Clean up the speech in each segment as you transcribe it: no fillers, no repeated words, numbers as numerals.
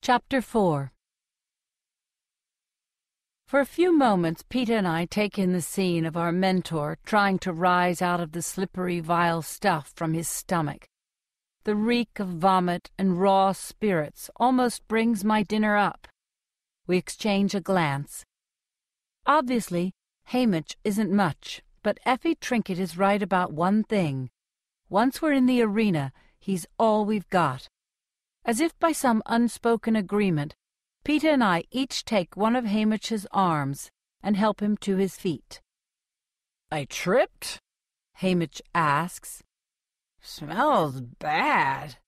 Chapter 4. For a few moments, Peter and I take in the scene of our mentor trying to rise out of the slippery, vile stuff from his stomach. The reek of vomit and raw spirits almost brings my dinner up. We exchange a glance. Obviously, Hamish isn't much, but Effie Trinket is right about one thing. Once we're in the arena, he's all we've got. As if by some unspoken agreement, Peter and I each take one of Hamish's arms and help him to his feet. "I tripped?" Hamish asks. "Smells bad."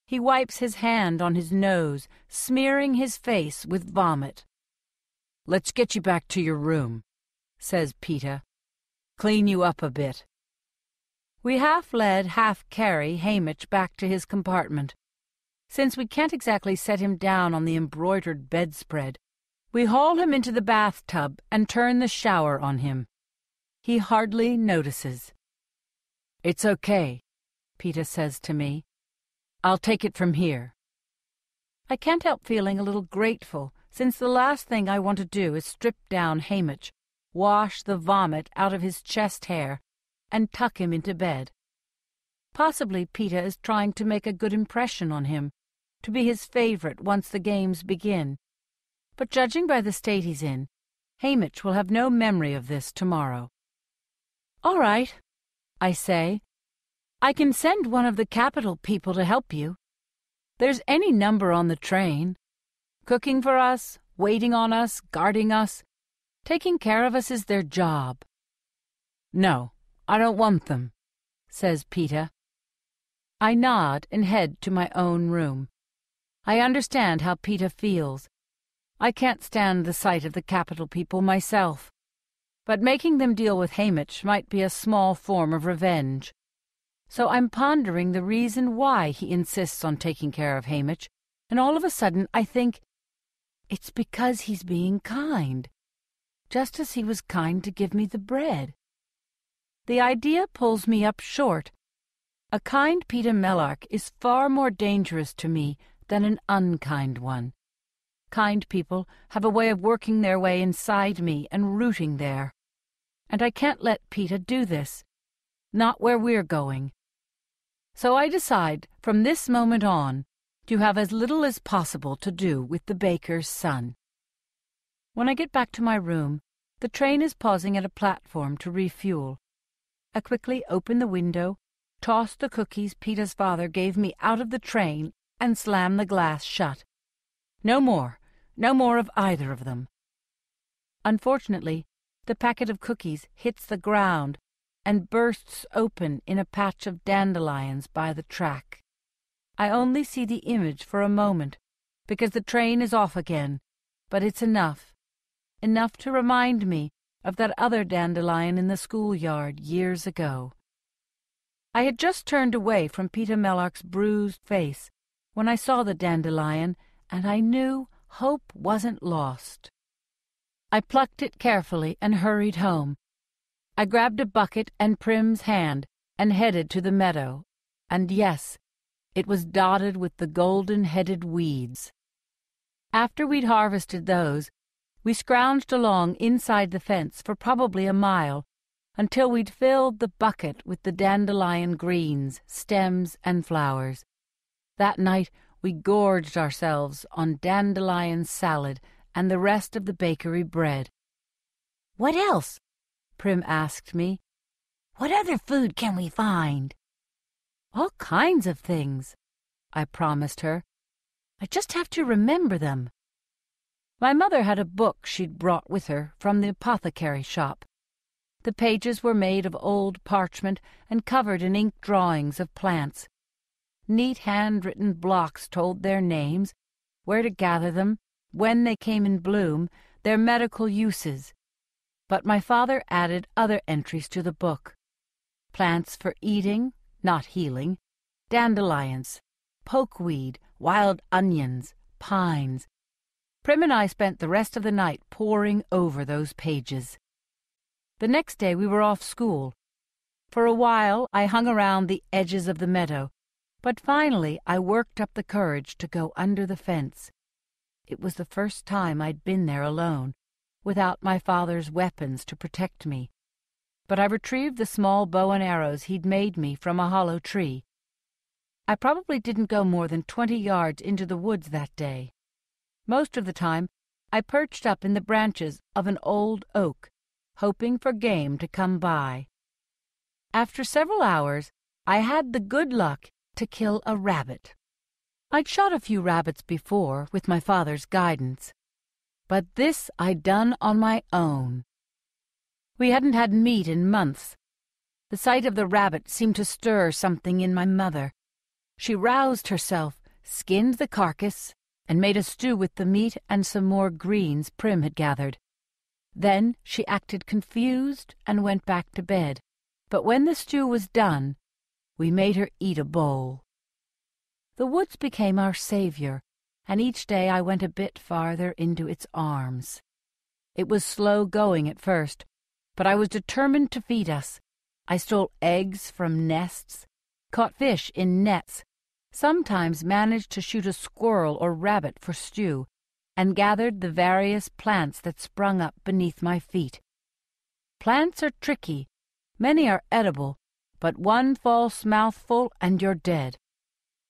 He wipes his hand on his nose, smearing his face with vomit. "Let's get you back to your room," says Peter. "Clean you up a bit." We half-led, half-carry Hamish back to his compartment. Since we can't exactly set him down on the embroidered bedspread, we haul him into the bathtub and turn the shower on him. He hardly notices. "It's okay," Peter says to me. "I'll take it from here." I can't help feeling a little grateful, since the last thing I want to do is strip down Hamish, wash the vomit out of his chest hair, and tuck him into bed. Possibly Peter is trying to make a good impression on him, to be his favorite once the games begin. But judging by the state he's in, Hamish will have no memory of this tomorrow. "All right," I say. "I can send one of the capital people to help you. There's any number on the train. Cooking for us, waiting on us, guarding us. Taking care of us is their job." "No, I don't want them," says Peter. I nod and head to my own room. I understand how Peter feels. I can't stand the sight of the capital people myself. But making them deal with Hamish might be a small form of revenge. So I'm pondering the reason why he insists on taking care of Hamish, and all of a sudden I think, it's because he's being kind, just as he was kind to give me the bread. The idea pulls me up short. A kind Peter Mellark is far more dangerous to me than an unkind one. Kind people have a way of working their way inside me and rooting there. And I can't let Peter do this. Not where we're going. So I decide, from this moment on, to have as little as possible to do with the baker's son. When I get back to my room, the train is pausing at a platform to refuel. I quickly open the window, toss the cookies Peter's father gave me out of the train, and slam the glass shut. No more of either of them. Unfortunately, the packet of cookies hits the ground and bursts open in a patch of dandelions by the track. I only see the image for a moment, because the train is off again, but it's enough to remind me of that other dandelion in the schoolyard years ago. I had just turned away from Peter Mellark's bruised face when I saw the dandelion, and I knew hope wasn't lost. I plucked it carefully and hurried home. I grabbed a bucket and Prim's hand and headed to the meadow, and yes, it was dotted with the golden-headed weeds. After we'd harvested those, we scrounged along inside the fence for probably a mile, until we'd filled the bucket with the dandelion greens, stems, and flowers. That night we gorged ourselves on dandelion salad and the rest of the bakery bread. "What else?" Prim asked me. "What other food can we find?" "All kinds of things," I promised her. "I just have to remember them." My mother had a book she'd brought with her from the apothecary shop. The pages were made of old parchment and covered in ink drawings of plants. Neat handwritten blocks told their names, where to gather them, when they came in bloom, their medical uses. But my father added other entries to the book. Plants for eating, not healing, dandelions, pokeweed, wild onions, pines. Prim and I spent the rest of the night poring over those pages. The next day we were off school. For a while I hung around the edges of the meadow, But finally I worked up the courage to go under the fence. It was the first time I'd been there alone, without my father's weapons to protect me. But I retrieved the small bow and arrows he'd made me from a hollow tree. I probably didn't go more than 20 yards into the woods that day. Most of the time, I perched up in the branches of an old oak, hoping for game to come by. After several hours, I had the good luck to kill a rabbit. I'd shot a few rabbits before with my father's guidance, but this I'd done on my own. We hadn't had meat in months. The sight of the rabbit seemed to stir something in my mother. She roused herself, skinned the carcass, and made a stew with the meat and some more greens Prim had gathered. Then she acted confused and went back to bed. But when the stew was done, we made her eat a bowl. The woods became our savior, and each day I went a bit farther into its arms. It was slow going at first, but I was determined to feed us. I stole eggs from nests, caught fish in nets, sometimes managed to shoot a squirrel or rabbit for stew, and gathered the various plants that sprung up beneath my feet. Plants are tricky. Many are edible, but one false mouthful and you're dead.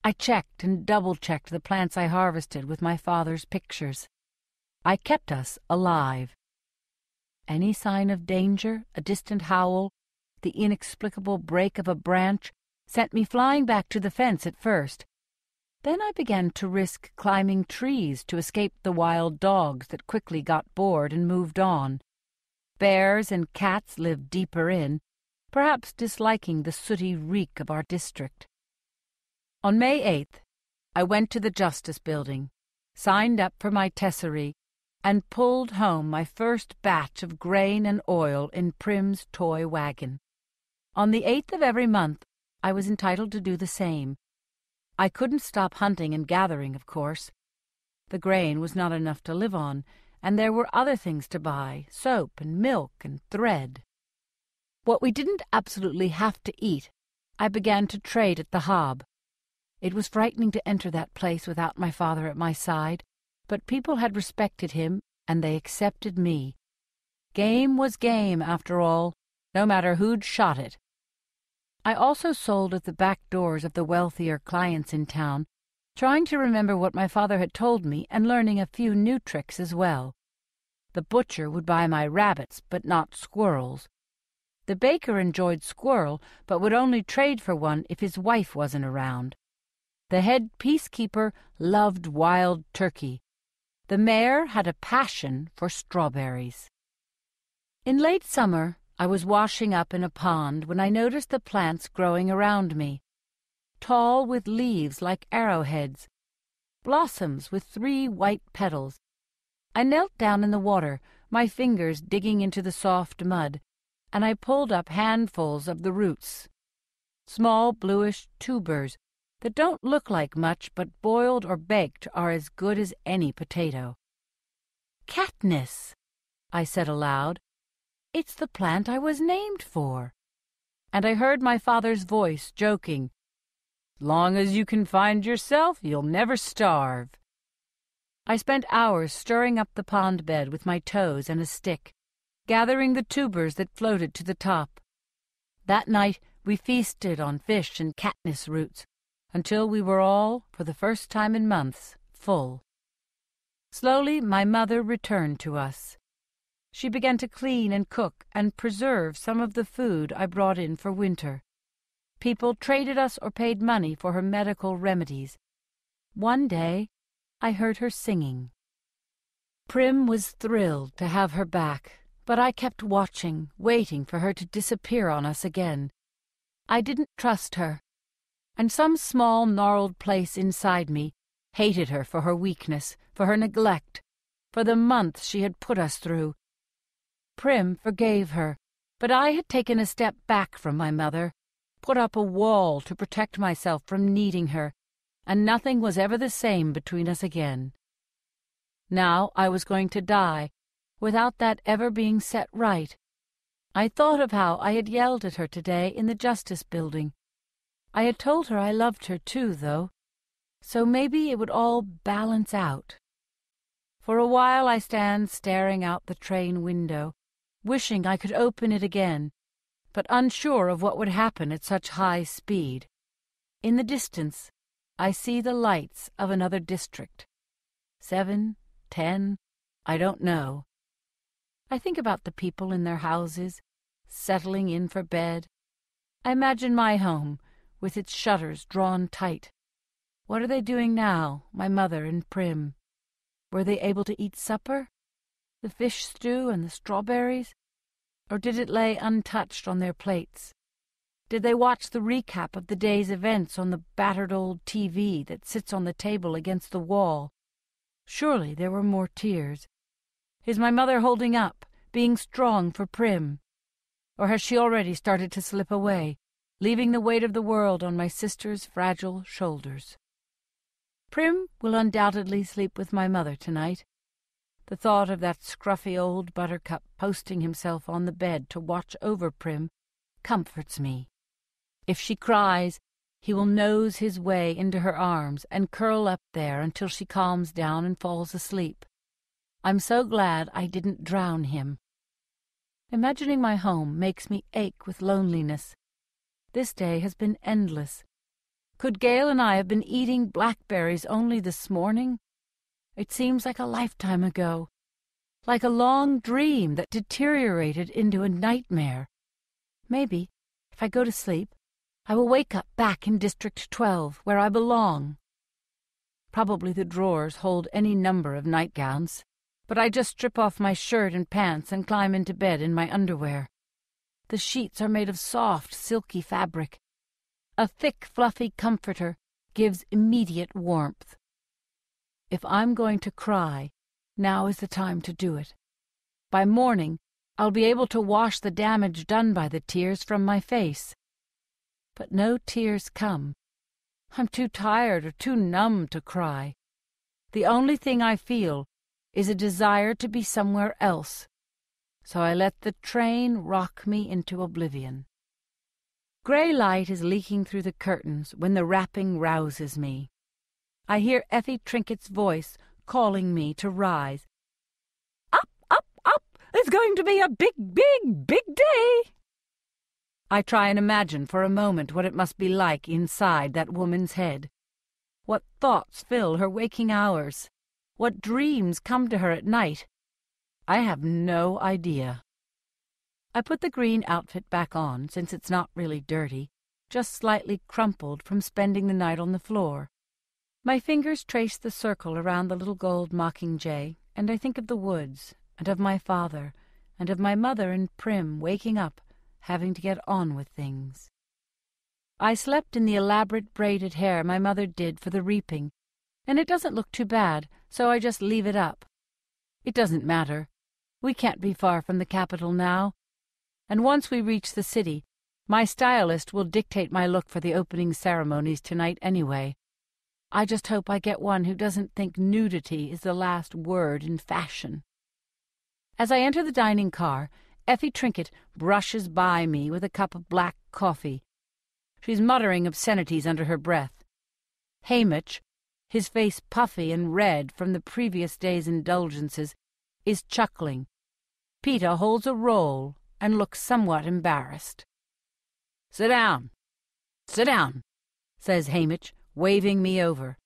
I checked and double-checked the plants I harvested with my father's pictures. I kept us alive. Any sign of danger, a distant howl, the inexplicable break of a branch, sent me flying back to the fence at first. Then I began to risk climbing trees to escape the wild dogs that quickly got bored and moved on. Bears and cats lived deeper in, perhaps disliking the sooty reek of our district. On May 8th, I went to the Justice Building, signed up for my tesserie, and pulled home my first batch of grain and oil in Prim's toy wagon. On the 8th of every month, I was entitled to do the same. I couldn't stop hunting and gathering, of course. The grain was not enough to live on, and there were other things to buy, soap and milk and thread. What we didn't absolutely have to eat, I began to trade at the Hob. It was frightening to enter that place without my father at my side, but people had respected him, and they accepted me. Game was game, after all, no matter who'd shot it. I also sold at the back doors of the wealthier clients in town, trying to remember what my father had told me and learning a few new tricks as well. The butcher would buy my rabbits, but not squirrels. The baker enjoyed squirrel, but would only trade for one if his wife wasn't around. The head peacekeeper loved wild turkey. The mayor had a passion for strawberries. In late summer, I was washing up in a pond when I noticed the plants growing around me. Tall with leaves like arrowheads, blossoms with 3 white petals. I knelt down in the water, my fingers digging into the soft mud, and I pulled up handfuls of the roots. Small bluish tubers that don't look like much but boiled or baked are as good as any potato. "Katniss," I said aloud. "It's the plant I was named for." And I heard my father's voice joking, "Long as you can find yourself, you'll never starve." I spent hours stirring up the pond bed with my toes and a stick, gathering the tubers that floated to the top. That night we feasted on fish and Katniss roots, until we were all, for the first time in months, full. Slowly my mother returned to us. She began to clean and cook and preserve some of the food I brought in for winter. People traded us or paid money for her medical remedies. One day, I heard her singing. Prim was thrilled to have her back, but I kept watching, waiting for her to disappear on us again. I didn't trust her, and some small gnarled place inside me hated her for her weakness, for her neglect, for the months she had put us through. Prim forgave her, but I had taken a step back from my mother, put up a wall to protect myself from needing her, and nothing was ever the same between us again. Now I was going to die, without that ever being set right. I thought of how I had yelled at her today in the Justice Building. I had told her I loved her too, though, so maybe it would all balance out. For a while I stand staring out the train window, wishing I could open it again, but unsure of what would happen at such high speed. In the distance, I see the lights of another district. 7, 10, I don't know. I think about the people in their houses, settling in for bed. I imagine my home, with its shutters drawn tight. What are they doing now, my mother and Prim? Were they able to eat supper? The fish stew and the strawberries? Or did it lay untouched on their plates? Did they watch the recap of the day's events on the battered old TV that sits on the table against the wall? Surely there were more tears. Is my mother holding up, being strong for Prim? Or has she already started to slip away, leaving the weight of the world on my sister's fragile shoulders? Prim will undoubtedly sleep with my mother tonight. The thought of that scruffy old buttercup posting himself on the bed to watch over Prim comforts me. If she cries, he will nose his way into her arms and curl up there until she calms down and falls asleep. I'm so glad I didn't drown him. Imagining my home makes me ache with loneliness. This day has been endless. Could Gail and I have been eating blackberries only this morning? It seems like a lifetime ago, like a long dream that deteriorated into a nightmare. Maybe, if I go to sleep, I will wake up back in District 12, where I belong. Probably the drawers hold any number of nightgowns, but I just strip off my shirt and pants and climb into bed in my underwear. The sheets are made of soft, silky fabric. A thick, fluffy comforter gives immediate warmth. If I'm going to cry, now is the time to do it. By morning, I'll be able to wash the damage done by the tears from my face. But no tears come. I'm too tired or too numb to cry. The only thing I feel is a desire to be somewhere else. So I let the train rock me into oblivion. Grey light is leaking through the curtains when the rapping rouses me. I hear Effie Trinket's voice calling me to rise. Up, up, up! It's going to be a big, big, big day! I try and imagine for a moment what it must be like inside that woman's head. What thoughts fill her waking hours? What dreams come to her at night? I have no idea. I put the green outfit back on, since it's not really dirty, just slightly crumpled from spending the night on the floor. My fingers trace the circle around the little gold mockingjay, and I think of the woods, and of my father, and of my mother and Prim waking up, having to get on with things. I slept in the elaborate braided hair my mother did for the reaping, and it doesn't look too bad, so I just leave it up. It doesn't matter. We can't be far from the capital now, and once we reach the city, my stylist will dictate my look for the opening ceremonies tonight anyway. I just hope I get one who doesn't think nudity is the last word in fashion. As I enter the dining car, Effie Trinket brushes by me with a cup of black coffee. She's muttering obscenities under her breath. Hamish, his face puffy and red from the previous day's indulgences, is chuckling. Peter holds a roll and looks somewhat embarrassed. Sit down, says Hamish, waving me over.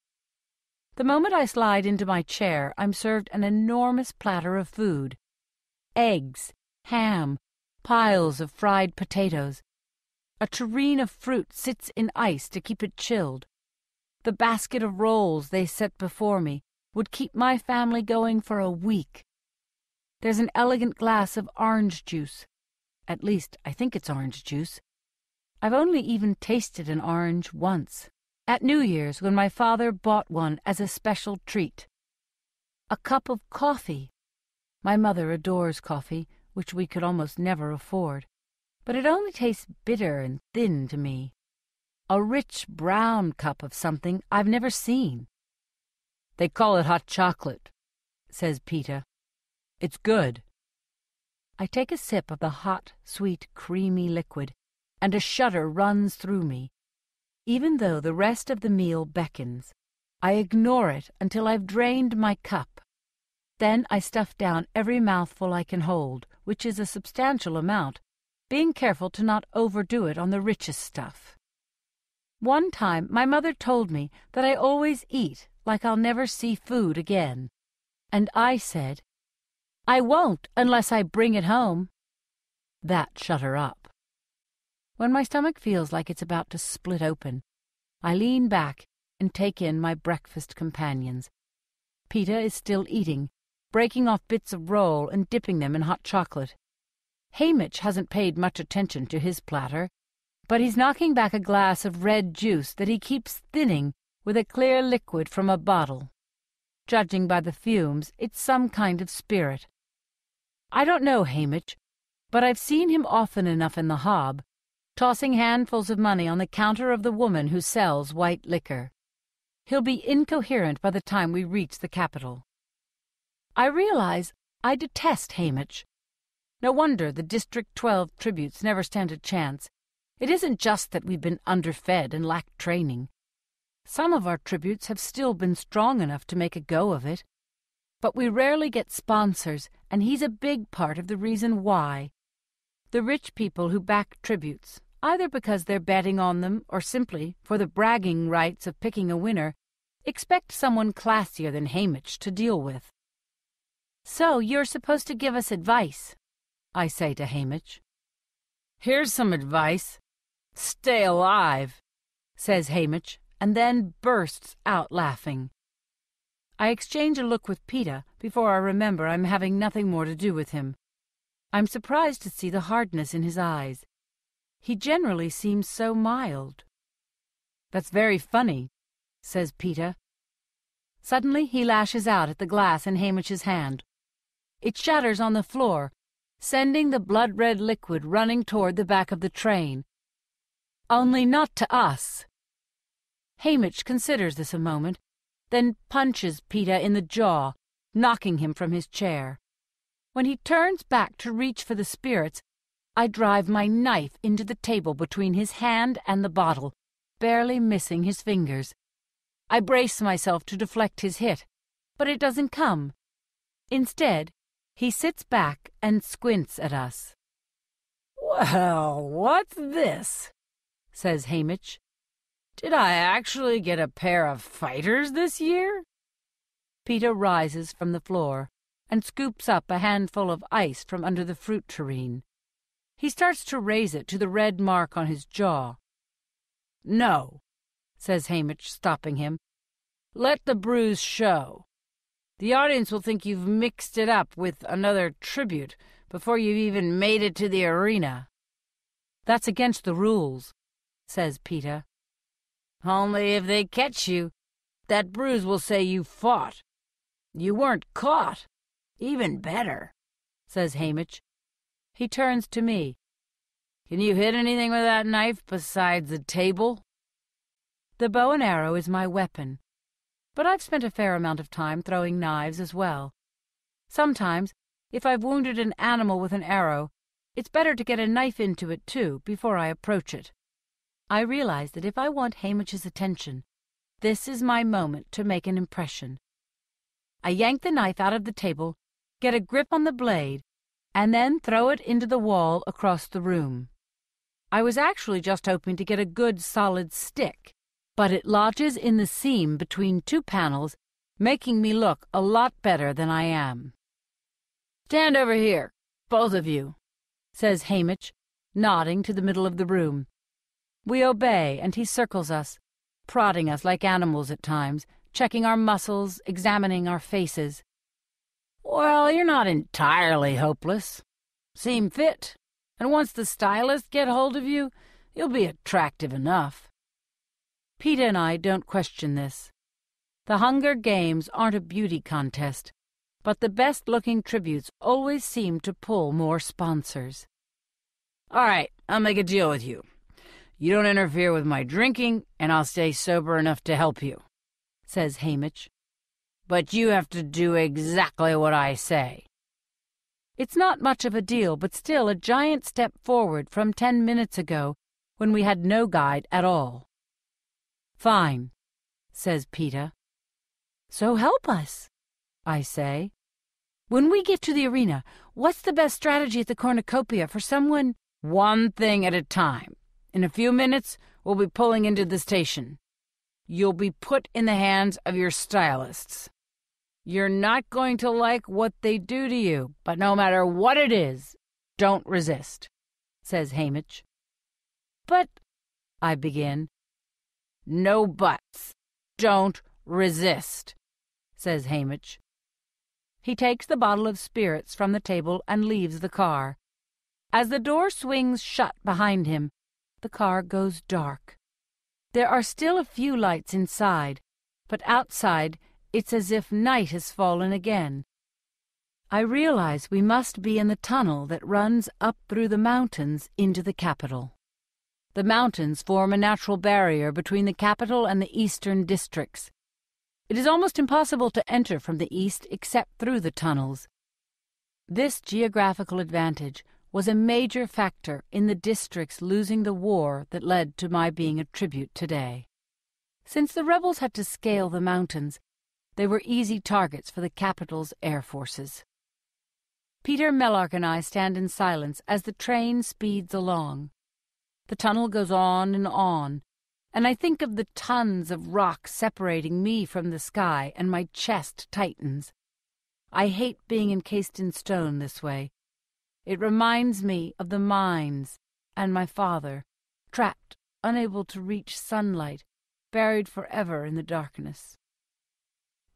The moment I slide into my chair, I'm served an enormous platter of food. Eggs, ham, piles of fried potatoes. A tureen of fruit sits in ice to keep it chilled. The basket of rolls they set before me would keep my family going for a week. There's an elegant glass of orange juice. At least, I think it's orange juice. I've only even tasted an orange once, at New Year's when my father bought one as a special treat. A cup of coffee. My mother adores coffee, which we could almost never afford, but it only tastes bitter and thin to me. A rich brown cup of something I've never seen. They call it hot chocolate, says Peter. It's good. I take a sip of the hot, sweet, creamy liquid, and a shudder runs through me. Even though the rest of the meal beckons, I ignore it until I've drained my cup. Then I stuff down every mouthful I can hold, which is a substantial amount, being careful to not overdo it on the richest stuff. One time my mother told me that I always eat like I'll never see food again, and I said, "I won't unless I bring it home." That shut her up. When my stomach feels like it's about to split open, I lean back and take in my breakfast companions. Peter is still eating, breaking off bits of roll and dipping them in hot chocolate. Hamish hasn't paid much attention to his platter, but he's knocking back a glass of red juice that he keeps thinning with a clear liquid from a bottle. Judging by the fumes, it's some kind of spirit. I don't know Hamish, but I've seen him often enough in the Hob, tossing handfuls of money on the counter of the woman who sells white liquor. He'll be incoherent by the time we reach the capital. I realize I detest Hamish. No wonder the District 12 tributes never stand a chance. It isn't just that we've been underfed and lack training. Some of our tributes have still been strong enough to make a go of it. But we rarely get sponsors, and he's a big part of the reason why. The rich people who back tributes, either because they're betting on them or simply for the bragging rights of picking a winner, expect someone classier than Hamish to deal with. "So you're supposed to give us advice," I say to Hamish. "Here's some advice. Stay alive," says Hamish, and then bursts out laughing. I exchange a look with Peter before I remember I'm having nothing more to do with him. I'm surprised to see the hardness in his eyes. He generally seems so mild. "That's very funny," says Peter. Suddenly he lashes out at the glass in Hamish's hand. It shatters on the floor, sending the blood-red liquid running toward the back of the train. Only not to us. Hamish considers this a moment, then punches Peter in the jaw, knocking him from his chair. When he turns back to reach for the spirits, I drive my knife into the table between his hand and the bottle, barely missing his fingers. I brace myself to deflect his hit, but it doesn't come. Instead, he sits back and squints at us. "Well, what's this?" says Hamish. "Did I actually get a pair of fighters this year?" Peter rises from the floor and scoops up a handful of ice from under the fruit tureen. He starts to raise it to the red mark on his jaw. "No," says Hamish, stopping him. "Let the bruise show. The audience will think you've mixed it up with another tribute before you've even made it to the arena." "That's against the rules," says Peter. "Only if they catch you, that bruise will say you fought. You weren't caught. Even better," says Hamish. He turns to me. "Can you hit anything with that knife besides the table?" The bow and arrow is my weapon, but I've spent a fair amount of time throwing knives as well. Sometimes, if I've wounded an animal with an arrow, it's better to get a knife into it too before I approach it. I realize that if I want Hamish's attention, this is my moment to make an impression. I yank the knife out of the table, get a grip on the blade, and then throw it into the wall across the room. I was actually just hoping to get a good solid stick, but it lodges in the seam between two panels, making me look a lot better than I am. "Stand over here, both of you," says Hamish, nodding to the middle of the room. We obey, and he circles us, prodding us like animals at times, checking our muscles, examining our faces. "Well, you're not entirely hopeless. Seem fit, and once the stylists get hold of you, you'll be attractive enough." Peter and I don't question this. The Hunger Games aren't a beauty contest, but the best-looking tributes always seem to pull more sponsors. "All right, I'll make a deal with you. You don't interfere with my drinking, and I'll stay sober enough to help you," says Hamish. "But you have to do exactly what I say." It's not much of a deal, but still a giant step forward from 10 minutes ago when we had no guide at all. Fine, says Peter. So help us, I say. When we get to the arena, what's the best strategy at the cornucopia for someone? One thing at a time. In a few minutes, we'll be pulling into the station. You'll be put in the hands of your stylists. You're not going to like what they do to you, but no matter what it is, don't resist, says Hamish. But, I begin. No buts. Don't resist, says Hamish. He takes the bottle of spirits from the table and leaves the car. As the door swings shut behind him, the car goes dark. There are still a few lights inside, but outside it's as if night has fallen again. I realize we must be in the tunnel that runs up through the mountains into the capital. The mountains form a natural barrier between the capital and the eastern districts. It is almost impossible to enter from the east except through the tunnels. This geographical advantage was a major factor in the districts losing the war that led to my being a tribute today. Since the rebels had to scale the mountains, they were easy targets for the capital's air forces. Peter, Melark, and I stand in silence as the train speeds along. The tunnel goes on, and I think of the tons of rock separating me from the sky, and my chest tightens. I hate being encased in stone this way. It reminds me of the mines and my father, trapped, unable to reach sunlight, buried forever in the darkness.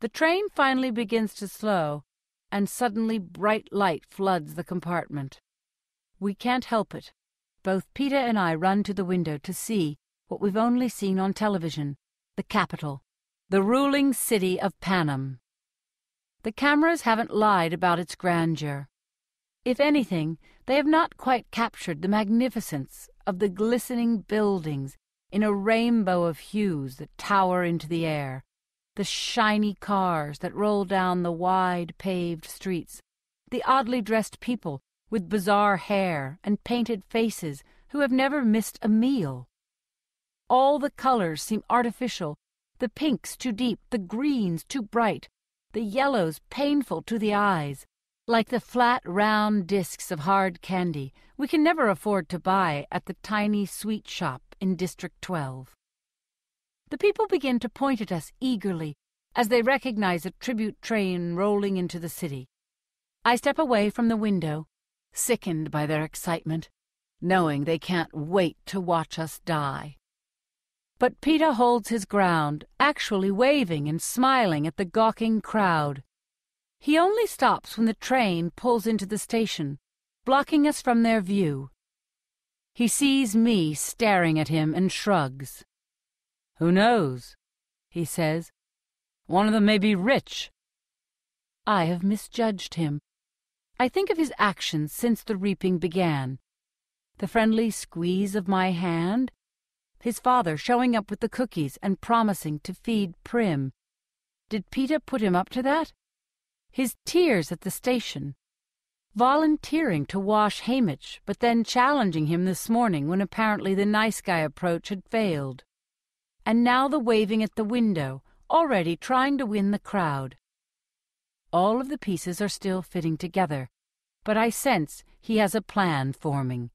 The train finally begins to slow, and suddenly bright light floods the compartment. We can't help it. Both Peter and I run to the window to see what we've only seen on television, the capital, the ruling city of Panem. The cameras haven't lied about its grandeur. If anything, they have not quite captured the magnificence of the glistening buildings in a rainbow of hues that tower into the air, the shiny cars that roll down the wide paved streets, the oddly dressed people with bizarre hair and painted faces who have never missed a meal. All the colors seem artificial, the pinks too deep, the greens too bright, the yellows painful to the eyes, like the flat, round discs of hard candy we can never afford to buy at the tiny sweet shop in District 12. The people begin to point at us eagerly as they recognize a tribute train rolling into the city. I step away from the window, sickened by their excitement, knowing they can't wait to watch us die. But Peter holds his ground, actually waving and smiling at the gawking crowd. He only stops when the train pulls into the station, blocking us from their view. He sees me staring at him and shrugs. "Who knows?" he says. "One of them may be rich." I have misjudged him. I think of his actions since the reaping began. The friendly squeeze of my hand, his father showing up with the cookies and promising to feed Prim. Did Peter put him up to that? His tears at the station, volunteering to wash Hamish, but then challenging him this morning when apparently the nice guy approach had failed. And now the waving at the window, already trying to win the crowd. All of the pieces are still fitting together, but I sense he has a plan forming.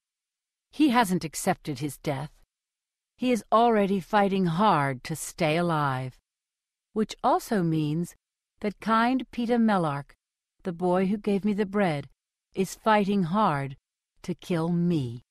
He hasn't accepted his death. He is already fighting hard to stay alive, which also means that kind Peter Melark, the boy who gave me the bread, is fighting hard to kill me.